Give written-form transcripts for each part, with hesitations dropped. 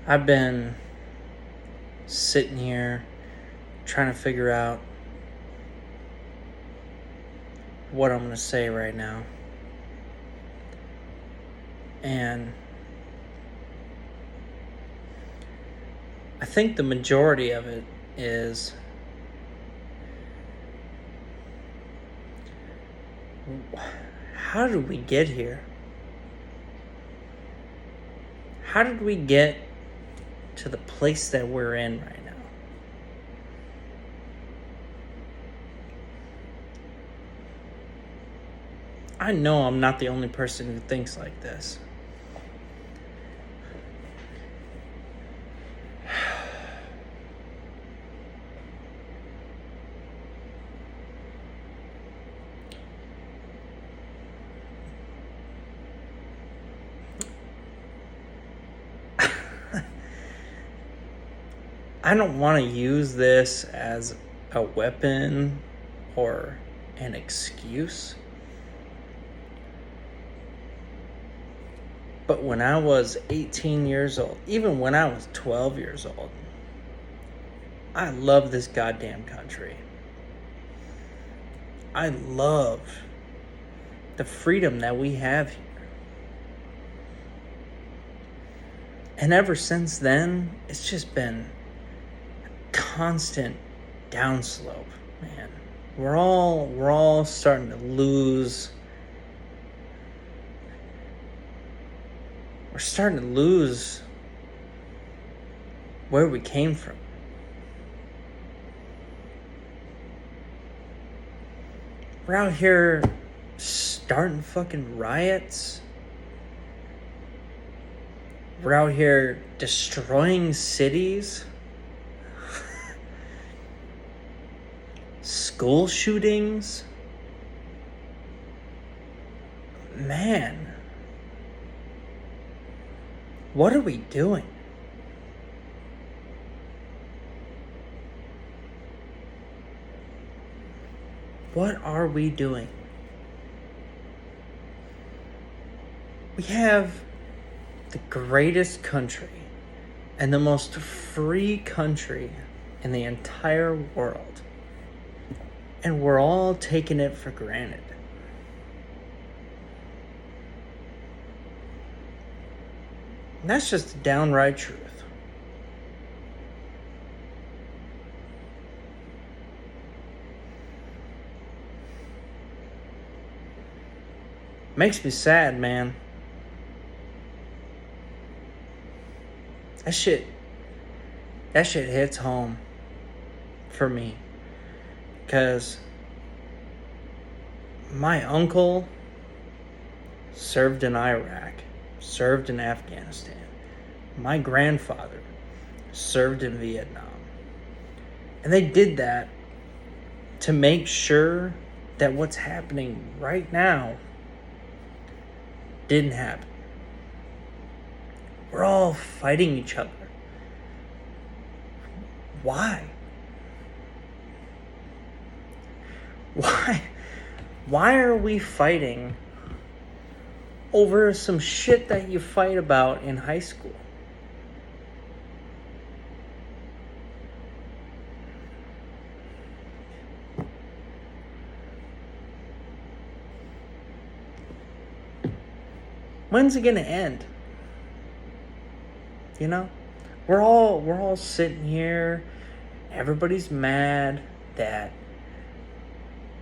I've been sitting here trying to figure out what I'm going to say right now. And I think the majority of it is how did we get here? How did we get to the place that we're in right now? I know I'm not the only person who thinks like this. I don't want to use this as a weapon or an excuse. But when I was 18 years old, even when I was 12 years old, I love this goddamn country. I love the freedom that we have here. And ever since then, it's just been constant downslope, man. We're all starting to lose. We're starting to lose where we came from. We're out here starting fucking riots. We're out here destroying cities. School shootings. Man. What are we doing? What are we doing? We have the greatest country and the most free country in the entire world. And we're all taking it for granted. And that's just the downright truth. Makes me sad, man. That shit hits home for me. Because my uncle served in Iraq, served in Afghanistan. My grandfather served in Vietnam. And they did that to make sure that what's happening right now didn't happen. We're all fighting each other. Why? Why are we fighting over some shit that you fight about in high school? When's it gonna end? You know? We're all sitting here, everybody's mad that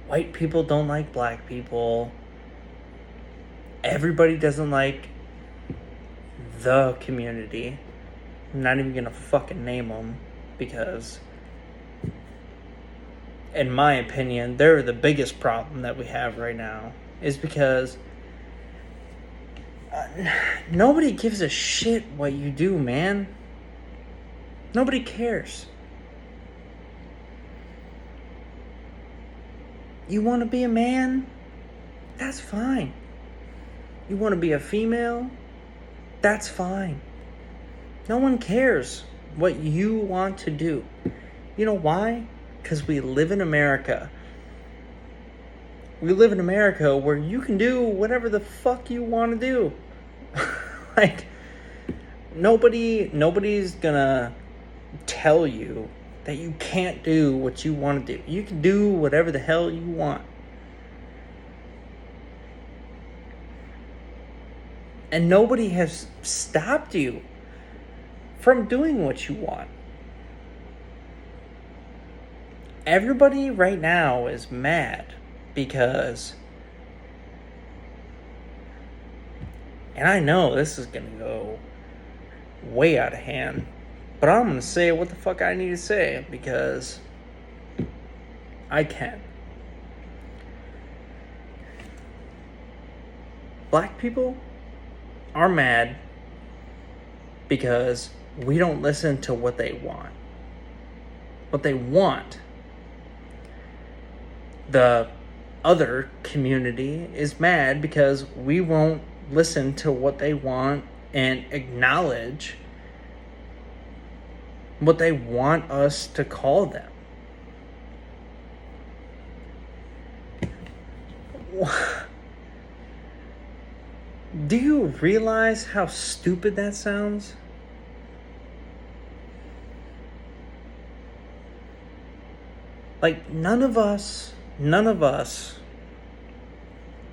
white people don't like black people. Everybody doesn't like the community. I'm not even gonna fucking name them because, in my opinion, they're the biggest problem that we have right now. Is because nobody gives a shit what you do, man. Nobody cares. You want to be a man? That's fine. You want to be a female? That's fine. No one cares what you want to do. You know why? Because we live in America. We live in America where you can do whatever the fuck you want to do. Like, Nobody's gonna tell you that you can't do what you want to do. You can do whatever the hell you want. And nobody has stopped you from doing what you want. Everybody right now is mad because, and I know this is going to go way out of hand, but I'm going to say what the fuck I need to say because I can. Black people are mad because we don't listen to what they want. What they want. The other community is mad because we won't listen to what they want and acknowledge what they want us to call them. Do you realize how stupid that sounds? Like, none of us, and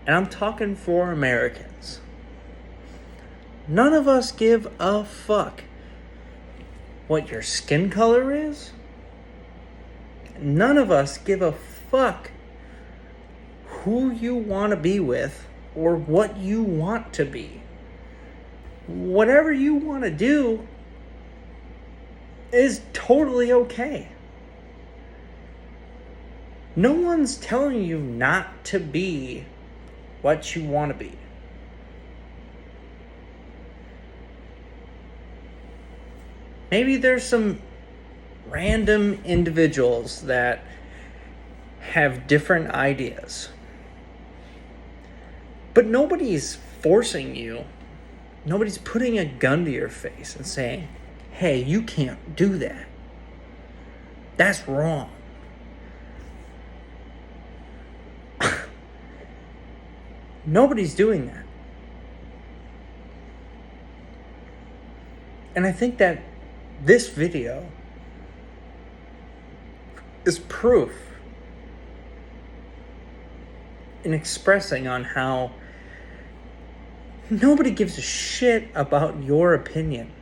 I'm talking for Americans, none of us give a fuck what your skin color is. None of us give a fuck who you want to be with or what you want to be. Whatever you want to do is totally okay. No one's telling you not to be what you want to be. Maybe there's some random individuals that have different ideas. But nobody's forcing you. Nobody's putting a gun to your face and saying, hey, you can't do that. That's wrong. Nobody's doing that. And I think that this video is proof in expressing on how nobody gives a shit about your opinion.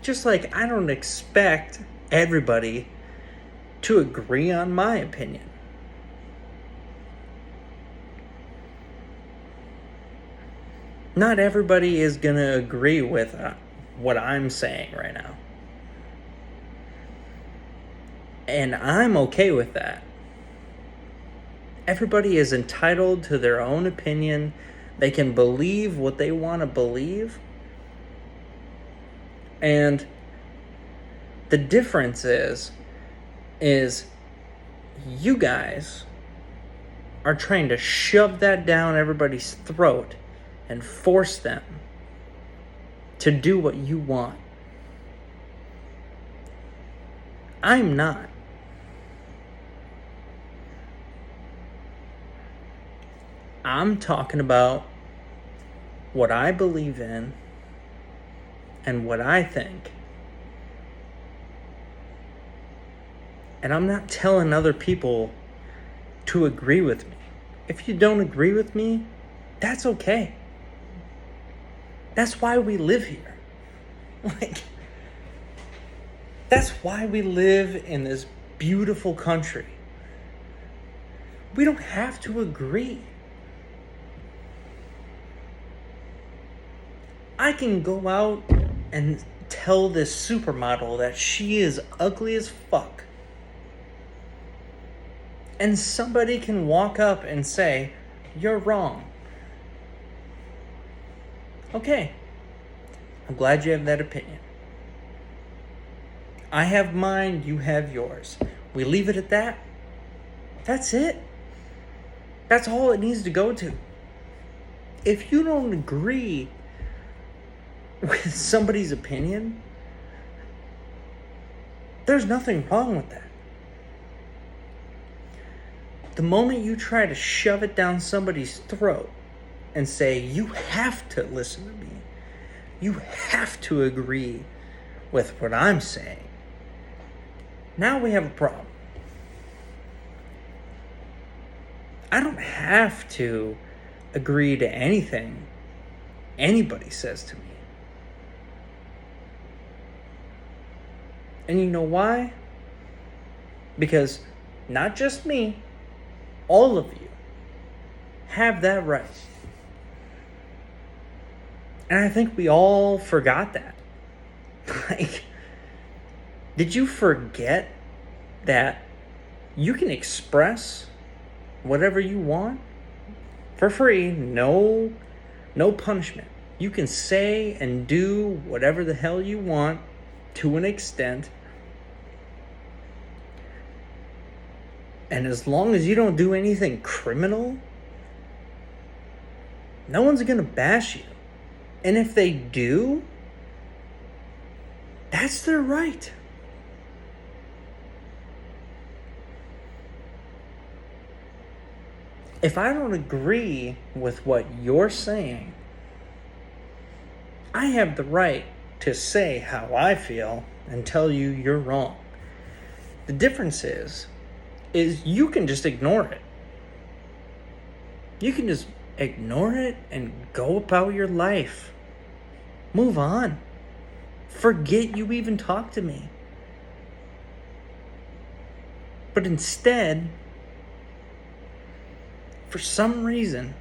Just like I don't expect everybody to agree on my opinion. Not everybody is going to agree with what I'm saying right now. And I'm okay with that. Everybody is entitled to their own opinion. They can believe what they want to believe. And the difference is you guys are trying to shove that down everybody's throat and force them to do what you want. I'm not. I'm talking about what I believe in and what I think. And I'm not telling other people to agree with me. If you don't agree with me, that's okay. That's why we live here. That's why we live in this beautiful country. We don't have to agree. I can go out and tell this supermodel that she is ugly as fuck. And somebody can walk up and say, you're wrong. Okay. I'm glad you have that opinion. I have mine, you have yours. We leave it at that. That's it. That's all it needs to go to. If you don't agree with somebody's opinion, there's nothing wrong with that. The moment you try to shove it down somebody's throat and say, you have to listen to me, You have to agree with what I'm saying. Now we have a problem. I don't have to agree to anything anybody says to me. And you know why? Because not just me, all of you have that right. And I think we all forgot that. Like, did you forget that you can express whatever you want for free, no punishment? You can say and do whatever the hell you want to an extent. And as long as you don't do anything criminal, no one's gonna bash you. And if they do, that's their right. If I don't agree with what you're saying, I have the right to say how I feel and tell you you're wrong. The difference is you can just ignore it. You can just ignore it and go about your life. Move on. Forget you even talked to me. But instead, for some reason,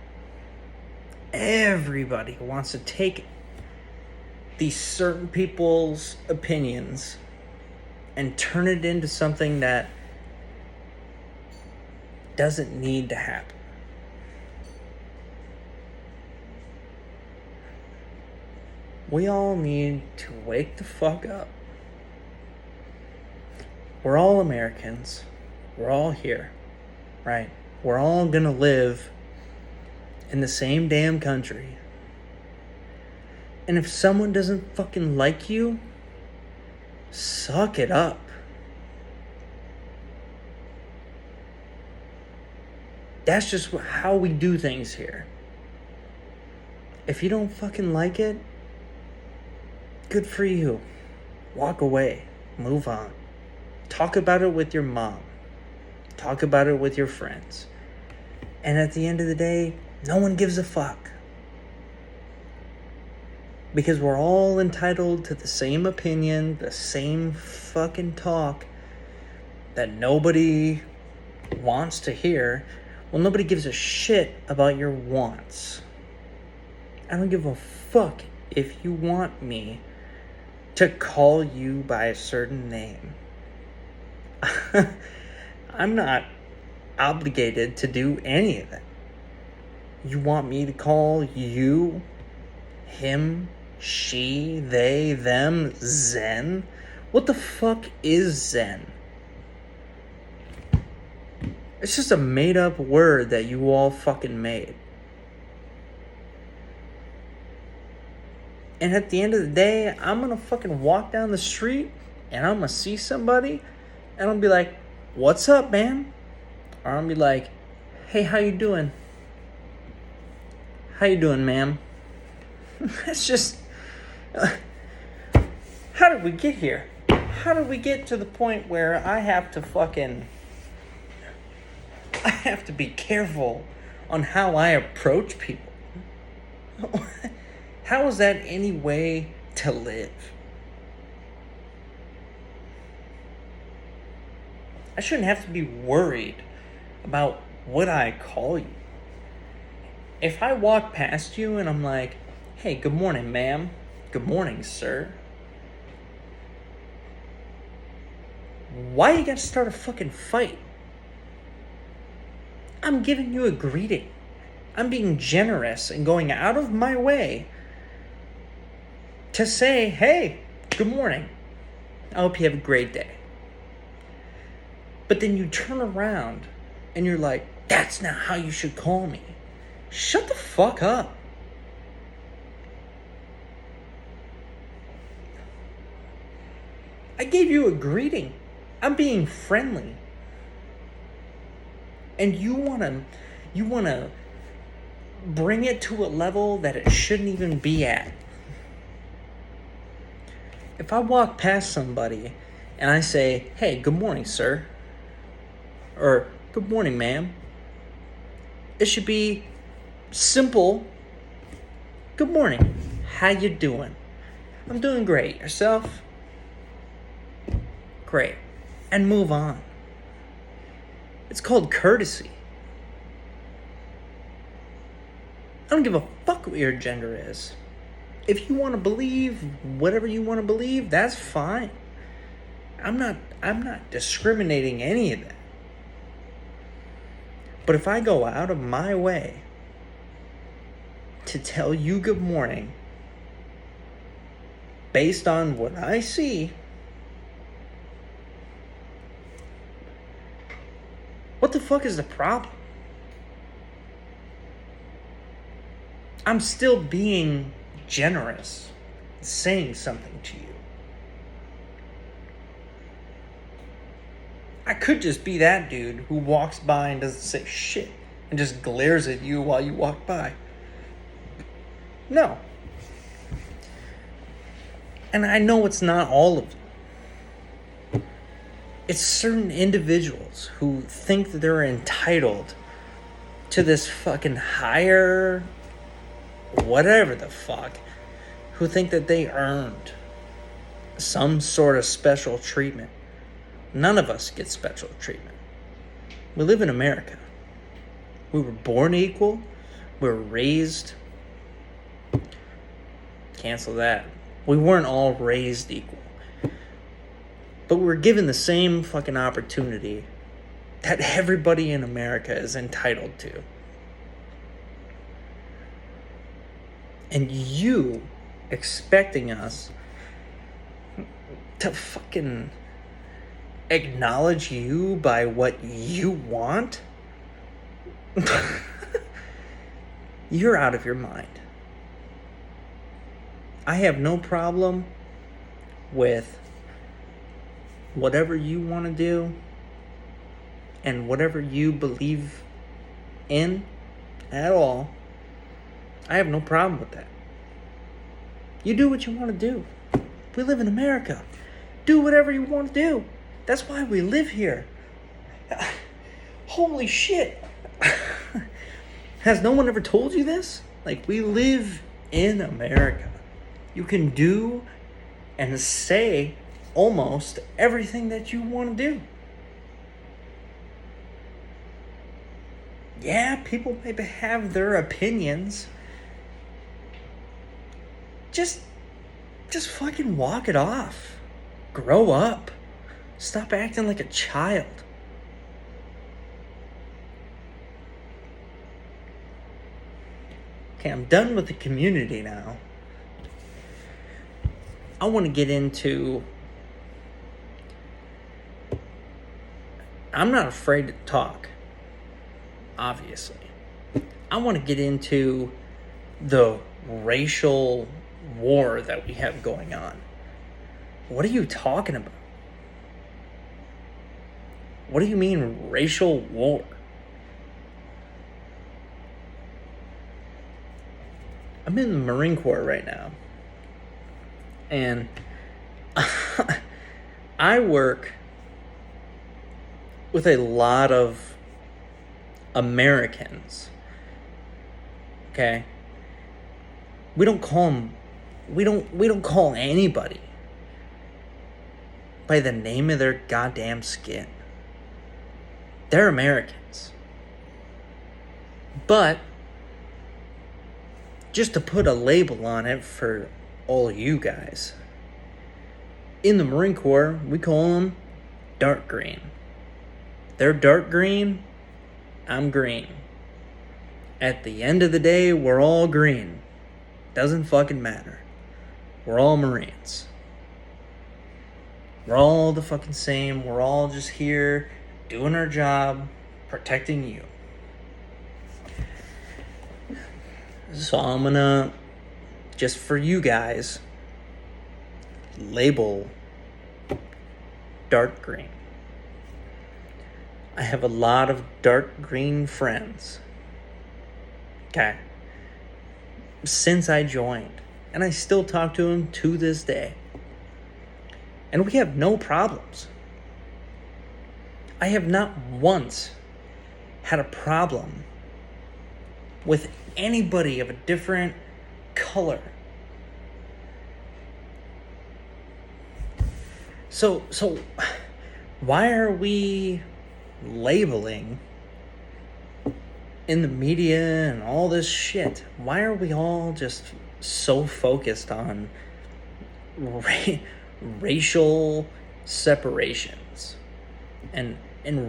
everybody wants to take these certain people's opinions and turn it into something that doesn't need to happen. We all need to wake the fuck up. We're all Americans. We're all here, right? We're all gonna live in the same damn country. And if someone doesn't fucking like you, suck it up. That's just how we do things here. If you don't fucking like it, good for you. Walk away. Move on. Talk about it with your mom. Talk about it with your friends. And at the end of the day, no one gives a fuck. Because we're all entitled to the same opinion, the same fucking talk that nobody wants to hear. Well, nobody gives a shit about your wants. I don't give a fuck if you want me to call you by a certain name. I'm not obligated to do any of it. You want me to call you, him, she, they, them, Zen? What the fuck is Zen? It's just a made-up word that you all fucking made. And at the end of the day, I'm gonna fucking walk down the street and I'm gonna see somebody and I'll be like, "What's up, man?" Or I'll be like, "Hey, how you doing? How you doing, ma'am?" It's just... how did we get here? How did we get to the point where I have to be careful on how I approach people? How is that any way to live? I shouldn't have to be worried about what I call you. If I walk past you and I'm like, "Hey, good morning, ma'am. Good morning, sir." Why you gotta start a fucking fight? I'm giving you a greeting. I'm being generous and going out of my way to say, "Hey, good morning. I hope you have a great day." But then you turn around and you're like, "That's not how you should call me." Shut the fuck up. I gave you a greeting. I'm being friendly. And you wanna bring it to a level that it shouldn't even be at. If I walk past somebody and I say, hey, good morning, sir, or good morning, ma'am, it should be simple. Good morning. How you doing? I'm doing great. Yourself? Great. And move on. It's called courtesy. I don't give a fuck what your gender is. If you want to believe whatever you want to believe, that's fine. I'm not discriminating any of that. But if I go out of my way to tell you good morning based on what I see, what the fuck is the problem? I'm still being generous, saying something to you. I could just be that dude who walks by and doesn't say shit and just glares at you while you walk by. No. And I know it's not all of them. It's certain individuals who think that they're entitled to this fucking higher whatever the fuck, who think that they earned some sort of special treatment. None of us get special treatment. We live in America. We were born equal. We were raised. Cancel that. We weren't all raised equal. But we were given the same fucking opportunity that everybody in America is entitled to. And you expecting us to fucking acknowledge you by what you want? You're out of your mind. I have no problem with whatever you want to do and whatever you believe in at all. I have no problem with that. You do what you want to do. We live in America. Do whatever you want to do. That's why we live here. Holy shit. Has no one ever told you this? Like, we live in America. You can do and say almost everything that you want to do. Yeah, people maybe have their opinions. Just fucking walk it off. Grow up. Stop acting like a child. Okay, I'm done with the community now. I want to get into... I'm not afraid to talk, obviously. I want to get into the racial war that we have going on. What are you talking about? What do you mean racial war? I'm in the Marine Corps right now. And I work with a lot of Americans. Okay? We don't call anybody by the name of their goddamn skin. They're Americans. But just to put a label on it for all you guys, in the Marine Corps, we call them dark green. They're dark green, I'm green. At the end of the day, we're all green. Doesn't fucking matter. We're all Marines. We're all the fucking same. We're all just here doing our job, protecting you. So I'm gonna, just for you guys, label dark green. I have a lot of dark green friends. Okay. Since I joined. And I still talk to them to this day. And we have no problems. I have not once had a problem with anybody of a different color. So why are we labeling in the media and all this shit? Why are we all just so focused on racial separations and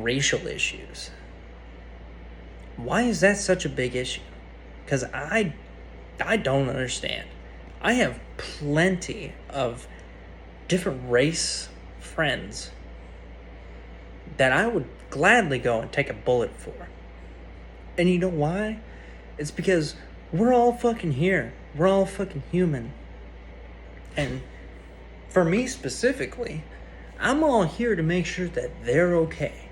racial issues? Why is that such a big issue? Because I don't understand. I have plenty of different race friends that I would gladly go and take a bullet for. And you know why? It's because we're all fucking here. We're all fucking human. And for me specifically, I'm all here to make sure that they're okay.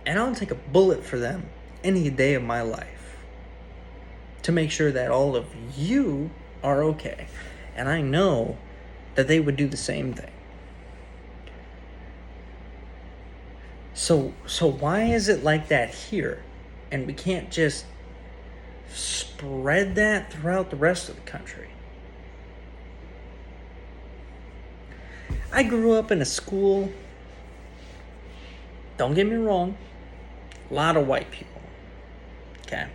And I'll take a bullet for them any day of my life to make sure that all of you are okay. And I know that they would do the same thing. So why is it like that here? And we can't just spread that throughout the rest of the country? I grew up in a school, don't get me wrong, a lot of white people. Okay.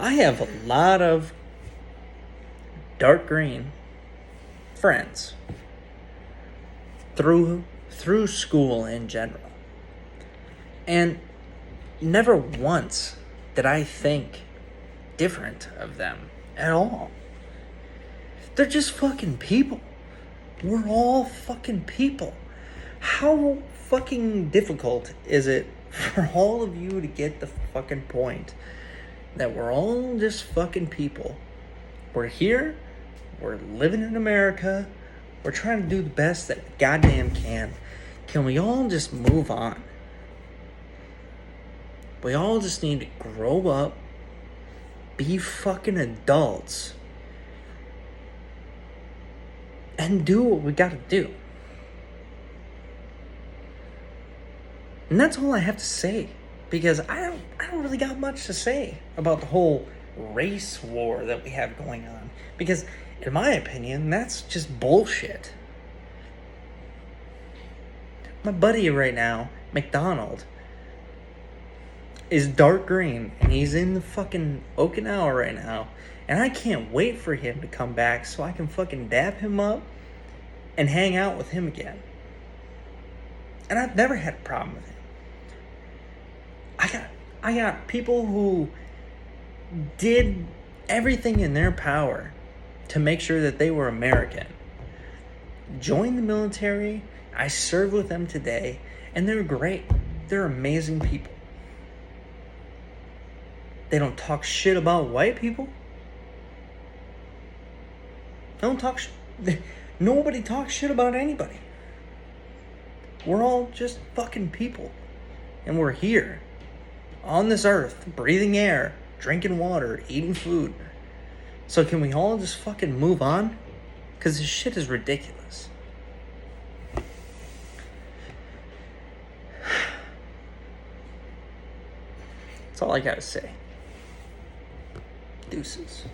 I have a lot of dark green friends through school in general. And never once did I think different of them at all. They're just fucking people. We're all fucking people. How fucking difficult is it for all of you to get the fucking point that we're all just fucking people? We're here, we're living in America, we're trying to do the best that we goddamn can. Can we all just move on? We all just need to grow up, be fucking adults, and do what we gotta do. And that's all I have to say, because I don't really got much to say about the whole race war that we have going on, because in my opinion, that's just bullshit. My buddy right now, McDonald, is dark green, and he's in the fucking Okinawa right now, and I can't wait for him to come back so I can fucking dap him up and hang out with him again. And I've never had a problem with him. I got people who did everything in their power to make sure that they were American. Joined the military. I serve with them today, and they're great. They're amazing people. They don't talk shit about white people. Nobody talks shit about anybody. We're all just fucking people. And we're here on this earth, breathing air, drinking water, eating food. So can we all just fucking move on? Because this shit is ridiculous. That's all I gotta say. Deuces.